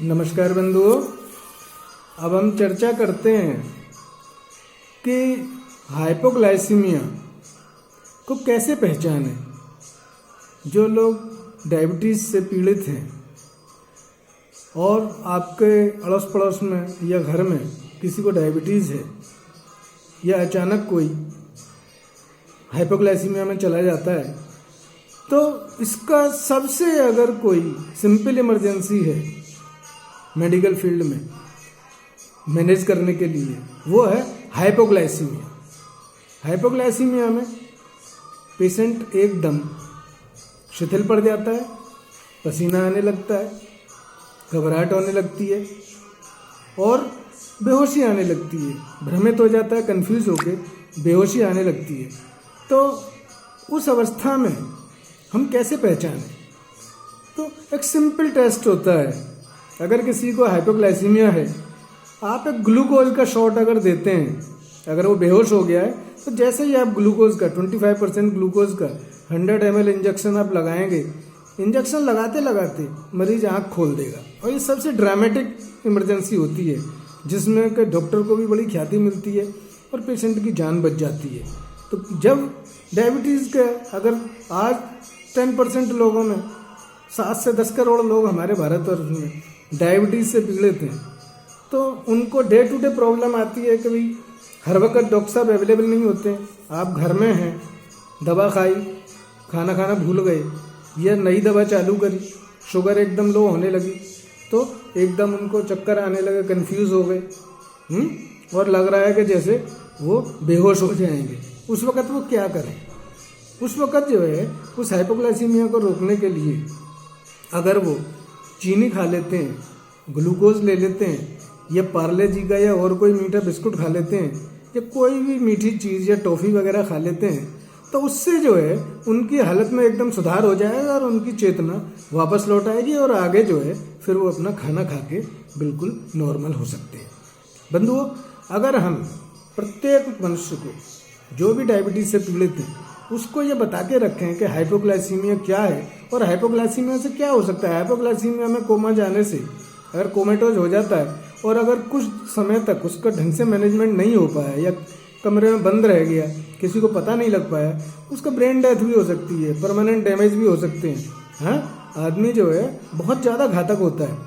नमस्कार बंधुओं। अब हम चर्चा करते हैं कि हाइपोग्लाइसीमिया को कैसे पहचानें। जो लोग डायबिटीज़ से पीड़ित हैं और आपके अड़ोस पड़ोस में या घर में किसी को डायबिटीज़ है या अचानक कोई हाइपोग्लाइसीमिया में चला जाता है, तो इसका सबसे अगर कोई सिंपल इमरजेंसी है मेडिकल फील्ड में मैनेज करने के लिए, वो है हाइपोग्लाइसीमिया। हाइपोग्लाइसीमिया में पेशेंट एकदम शिथिल पड़ जाता है, पसीना आने लगता है, घबराहट होने लगती है और बेहोशी आने लगती है, भ्रमित हो जाता है, कंफ्यूज होकर बेहोशी आने लगती है। तो उस अवस्था में हम कैसे पहचानें? तो एक सिंपल टेस्ट होता है। अगर किसी को हाइपोग्लाइसीमिया है, आप एक ग्लूकोज का शॉट अगर देते हैं, अगर वो बेहोश हो गया है, तो जैसे ही आप ग्लूकोज का 25% ग्लूकोज का 100 ml इंजेक्शन आप लगाएंगे, इंजेक्शन लगाते लगाते मरीज आँख खोल देगा। और ये सबसे ड्रामेटिक इमरजेंसी होती है, जिसमें कि डॉक्टर को भी बड़ी ख्याति मिलती है और पेशेंट की जान बच जाती है। तो जब डायबिटीज़ का अगर आज 10% लोगों में 7 से 10 करोड़ लोग हमारे भारतवर्ष में डायबिटीज़ से पीड़ित हैं, तो उनको डे टू डे प्रॉब्लम आती है। कभी हर वक्त डॉक्टर साहब अवेलेबल नहीं होते, आप घर में हैं, दवा खाई, खाना खाना भूल गए या नई दवा चालू करी, शुगर एकदम लो होने लगी, तो एकदम उनको चक्कर आने लगे, कंफ्यूज हो गए और लग रहा है कि जैसे वो बेहोश हो जाएंगे। उस वक़्त वो क्या करें? उस वक़्त जो है उस हाइपोग्लाइसीमिया को रोकने के लिए अगर वो चीनी खा लेते हैं, ग्लूकोज ले लेते हैं, या पार्ले जी का या और कोई मीठा बिस्कुट खा लेते हैं, या कोई भी मीठी चीज़ या टॉफ़ी वगैरह खा लेते हैं, तो उससे जो है उनकी हालत में एकदम सुधार हो जाएगा और उनकी चेतना वापस लौट आएगी और आगे जो है फिर वो अपना खाना खा के बिल्कुल नॉर्मल हो सकते हैं। बंधुओं, अगर हम प्रत्येक मनुष्य को जो भी डायबिटीज़ से पीड़ित है उसको ये बता के रखें कि हाइपोग्लाइसीमिया क्या है और हाइपोग्लाइसीमिया से क्या हो सकता है। हाइपोग्लाइसीमिया में कोमा जाने से अगर कोमेटोज हो जाता है और अगर कुछ समय तक उसका ढंग से मैनेजमेंट नहीं हो पाया या कमरे में बंद रह गया, किसी को पता नहीं लग पाया, उसका ब्रेन डेथ भी हो सकती है, परमानेंट डैमेज भी हो सकते हैं। हाँ, आदमी जो है बहुत ज़्यादा घातक होता है।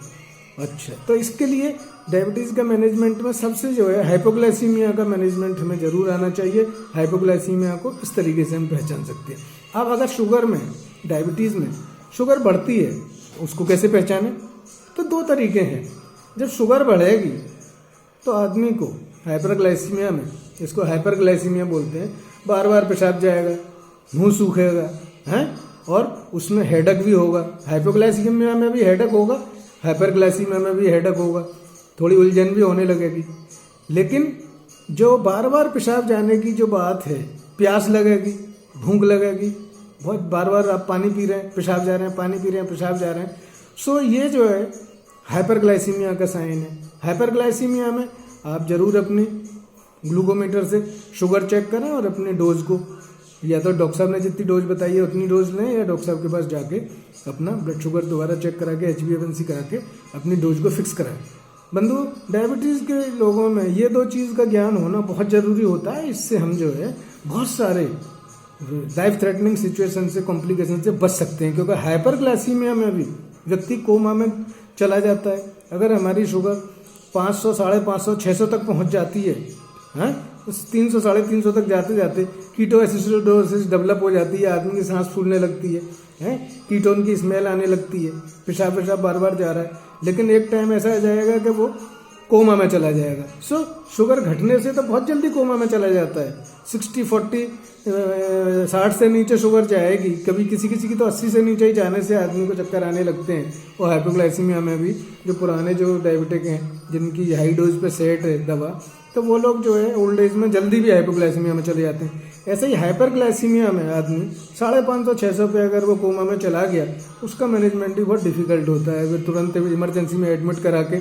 अच्छा, तो इसके लिए डायबिटीज़ का मैनेजमेंट में सबसे जो है हाइपोग्लाइसीमिया का मैनेजमेंट हमें ज़रूर आना चाहिए। हाइपोग्लाइसीमिया को इस तरीके से हम पहचान सकते हैं। अब अगर शुगर में, डायबिटीज़ में शुगर बढ़ती है, उसको कैसे पहचानें? तो 2 तरीके हैं। जब शुगर बढ़ेगी तो आदमी को हाइपरग्लाइसीमिया में, इसको हाइपरग्लाइसीमिया बोलते हैं, बार बार पेशाब जाएगा, मुंह सूखेगा, हैं, और उसमें हेडक भी होगा। हाइपोग्लाइसीमिया में भी हेडक होगा, हाइपरग्लाइसीमिया में भी हेडक होगा, थोड़ी उलझन भी होने लगेगी। लेकिन जो बार बार पेशाब जाने की जो बात है, प्यास लगेगी, भूख लगेगी, बहुत बार बार आप पानी पी रहे हैं, पेशाब जा रहे हैं, पानी पी रहे हैं, पेशाब जा रहे हैं, सो ये जो है हाइपरग्लाइसीमिया का साइन है। हाइपरग्लाइसीमिया में आप जरूर अपनी ग्लूकोमीटर से शुगर चेक करें और अपने डोज को, या तो डॉक्टर साहब ने जितनी डोज बताई है उतनी डोज लें, या डॉक्टर साहब के पास जाके अपना ब्लड शुगर दोबारा चेक करा के HbA1c करा के अपनी डोज को फिक्स कराएं। बंधु, डायबिटीज़ के लोगों में ये 2 चीज़ का ज्ञान होना बहुत ज़रूरी होता है। इससे हम जो है बहुत सारे लाइफ थ्रेटनिंग सिचुएशन से, कॉम्प्लिकेशन से बच सकते हैं, क्योंकि हाइपरग्लाइसीमिया में भी व्यक्ति कोमा में चला जाता है। अगर हमारी शुगर 500, 550, 600 तक पहुंच जाती है, हाँ, 300, 350 तक जाते जाते कीटोएसिडोसिस डेवलप हो जाती है, आदमी की सांस फूलने लगती है, कीटोन की स्मेल आने लगती है, पेशाब बार बार जा रहा है, लेकिन एक टाइम ऐसा आ जाएगा कि वो कोमा में चला जाएगा। सो शुगर घटने से तो बहुत जल्दी कोमा में चला जाता है। 60-40, 60 से नीचे शुगर जाएगी, कभी किसी किसी की तो 80 से नीचे ही जाने से आदमी को चक्कर आने लगते हैं। और हाइपोग्लाइसीमिया में भी जो पुराने जो डायबिटिक हैं, जिनकी हाई डोज पे सेट है दवा, तो वो लोग जो है ओल्ड एज में जल्दी भी हाइपोग्लाइसीमिया में चले जाते हैं। ऐसे ही हाइपरग्लाइसीमिया में आदमी 550-600 पे अगर वो कोमा में चला गया, उसका मैनेजमेंट भी बहुत डिफिकल्ट होता है। फिर तुरंत इमरजेंसी में एडमिट करा के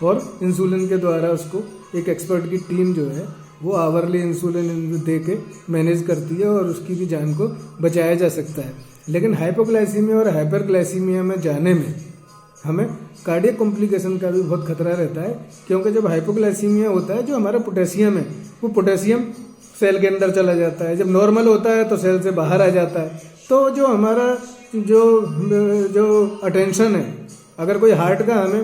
और इंसुलिन के द्वारा उसको एक एक्सपर्ट की टीम जो है वो आवरली इंसुलिन दे के मैनेज करती है और उसकी भी जान को बचाया जा सकता है। लेकिन हाइपोग्लाइसीमिया और हाइपरग्लाइसीमिया में जाने में हमें कार्डियक कॉम्प्लिकेशन का भी बहुत खतरा रहता है, क्योंकि जब हाइपोग्लाइसीमिया होता है जो हमारा पोटेशियम है वो पोटेशियम सेल के अंदर चला जाता है, जब नॉर्मल होता है तो सेल से बाहर आ जाता है। तो जो हमारा जो अटेंशन है, अगर कोई हार्ट का हमें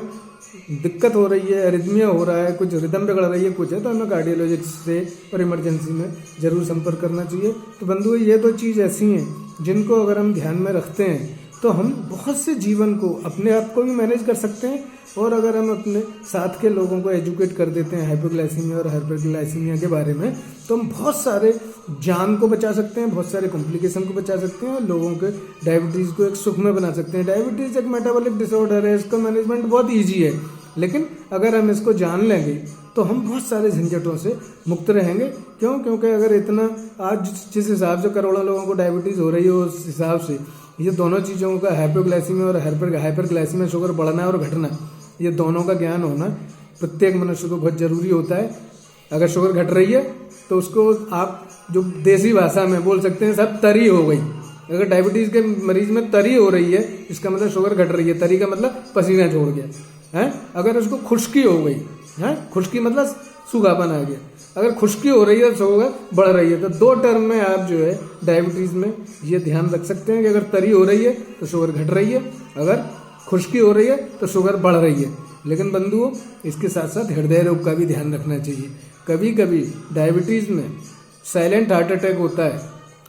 दिक्कत हो रही है, एरिथमिया हो रहा है, कुछ रिदम बिगड़ रही है, कुछ है, तो हमें कार्डियोलॉजिस्ट से और इमरजेंसी में जरूर संपर्क करना चाहिए। तो बंधुओं, ये दो चीज़ ऐसी हैं जिनको अगर हम ध्यान में रखते हैं तो हम बहुत से जीवन को, अपने आप को भी मैनेज कर सकते हैं, और अगर हम अपने साथ के लोगों को एजुकेट कर देते हैं हाइपोग्लाइसीमिया और हाइपरग्लाइसीमिया के बारे में, तो हम बहुत सारे जान को बचा सकते हैं, बहुत सारे कॉम्प्लिकेशन को बचा सकते हैं, और लोगों के डायबिटीज़ को एक सुख में बना सकते हैं। डायबिटीज़ एक मेटाबॉलिक डिसऑर्डर है, इसका मैनेजमेंट बहुत ईजी है, लेकिन अगर हम इसको जान लेंगे तो हम बहुत सारे झंझटों से मुक्त रहेंगे। क्योंकि अगर इतना आज जिस हिसाब से करोड़ों लोगों को डायबिटीज़ हो रही है, उस हिसाब से ये दोनों चीज़ों का, हाइपोग्लाइसीमिया और हाइपरग्लाइसीमिया, शुगर बढ़ना और घटना, ये दोनों का ज्ञान होना प्रत्येक मनुष्य को बहुत जरूरी होता है। अगर शुगर घट रही है तो उसको आप जो देसी भाषा में बोल सकते हैं, सब तरी हो गई। अगर डायबिटीज़ के मरीज में तरी हो रही है, इसका मतलब शुगर घट रही है। तरी का मतलब पसीना छोड़ गया है। अगर उसको खुश्की हो गई है, खुश्की मतलब सूखापन आ गया, अगर खुश्की हो रही है तो शुगर बढ़ रही है। तो दो टर्म में आप जो है डायबिटीज़ में ये ध्यान रख सकते हैं कि अगर तरी हो रही है तो शुगर घट रही है, अगर खुश्की हो रही है तो शुगर बढ़ रही है। लेकिन बंधुओं, इसके साथ साथ हृदय रोग का भी ध्यान रखना चाहिए। कभी कभी डायबिटीज़ में साइलेंट हार्ट अटैक होता है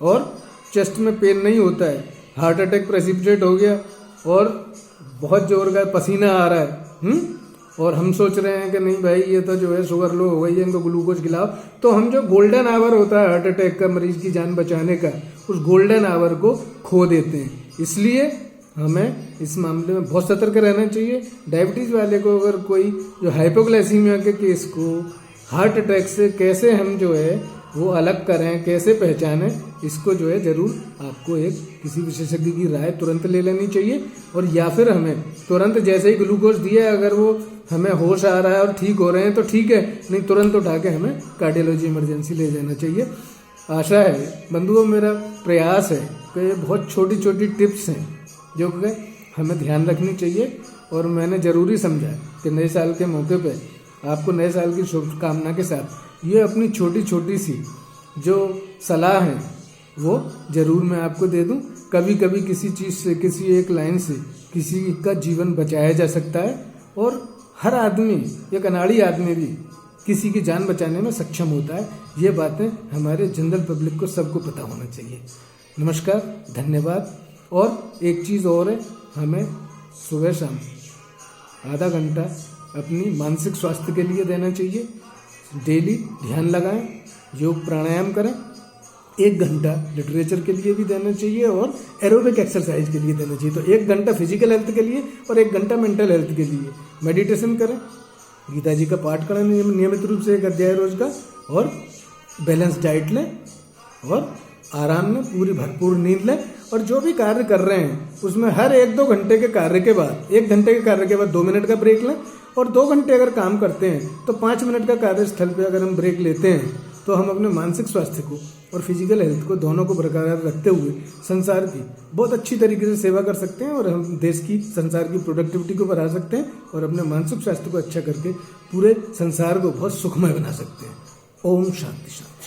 और चेस्ट में पेन नहीं होता है, हार्ट अटैक प्रेसिपिटेट हो गया और बहुत जोर का पसीना आ रहा है, और हम सोच रहे हैं कि नहीं भाई ये तो जो है शुगर लो हो गई है, इनको ग्लूकोज खिलाओ। तो हम जो गोल्डन आवर होता है हार्ट अटैक का मरीज की जान बचाने का, उस गोल्डन आवर को खो देते हैं। इसलिए हमें इस मामले में बहुत सतर्क रहना चाहिए। डायबिटीज़ वाले को अगर कोई जो हाइपोग्लाइसीमिया के केस को हार्ट अटैक से कैसे हम जो है वो अलग करें, कैसे पहचानें, इसको जो है जरूर आपको एक किसी विशेषज्ञ की राय तुरंत ले लेनी चाहिए। और या फिर हमें तुरंत जैसे ही ग्लूकोज दिया, अगर वो हमें होश आ रहा है और ठीक हो रहे हैं तो ठीक है, नहीं तुरंत उठा के हमें कार्डियोलॉजी इमरजेंसी ले जाना चाहिए। आशा है बंधुओं, मेरा प्रयास है कि ये बहुत छोटी छोटी टिप्स हैं जो कि हमें ध्यान रखनी चाहिए, और मैंने ज़रूरी समझा कि नए साल के मौके पे आपको नए साल की शुभकामना के साथ ये अपनी छोटी छोटी सी जो सलाह है वो ज़रूर मैं आपको दे दूं। कभी कभी किसी चीज़ से, किसी एक लाइन से किसी का जीवन बचाया जा सकता है, और हर आदमी, एक अनाड़ी आदमी भी किसी की जान बचाने में सक्षम होता है। ये बातें हमारे जनरल पब्लिक को सबको पता होना चाहिए। नमस्कार, धन्यवाद। और एक चीज़ और है, हमें सुबह शाम आधा घंटा अपनी मानसिक स्वास्थ्य के लिए देना चाहिए। डेली ध्यान लगाएं, योग प्राणायाम करें, 1 घंटा लिटरेचर के लिए भी देना चाहिए और एरोबिक एक्सरसाइज के लिए देना चाहिए। तो 1 घंटा फिजिकल हेल्थ के लिए और 1 घंटा मेंटल हेल्थ के लिए। मेडिटेशन करें, गीता जी का पाठ करें नियमित रूप से 1 अध्याय रोज का, और बैलेंस डाइट लें, और आराम में पूरी भरपूर नींद लें। और जो भी कार्य कर रहे हैं उसमें हर 1-2 घंटे के कार्य के बाद, 1 घंटे के कार्य के बाद 2 मिनट का ब्रेक लें। और 2 घंटे अगर काम करते हैं तो 5 मिनट का कार्यस्थल पे अगर हम ब्रेक लेते हैं तो हम अपने मानसिक स्वास्थ्य को और फिजिकल हेल्थ को, दोनों को बरकरार रखते हुए संसार की बहुत अच्छी तरीके से सेवा कर सकते हैं, और हम देश की, संसार की प्रोडक्टिविटी को बढ़ा सकते हैं, और अपने मानसिक स्वास्थ्य को अच्छा करके पूरे संसार को बहुत सुखमय बना सकते हैं। ओम शांति शांति।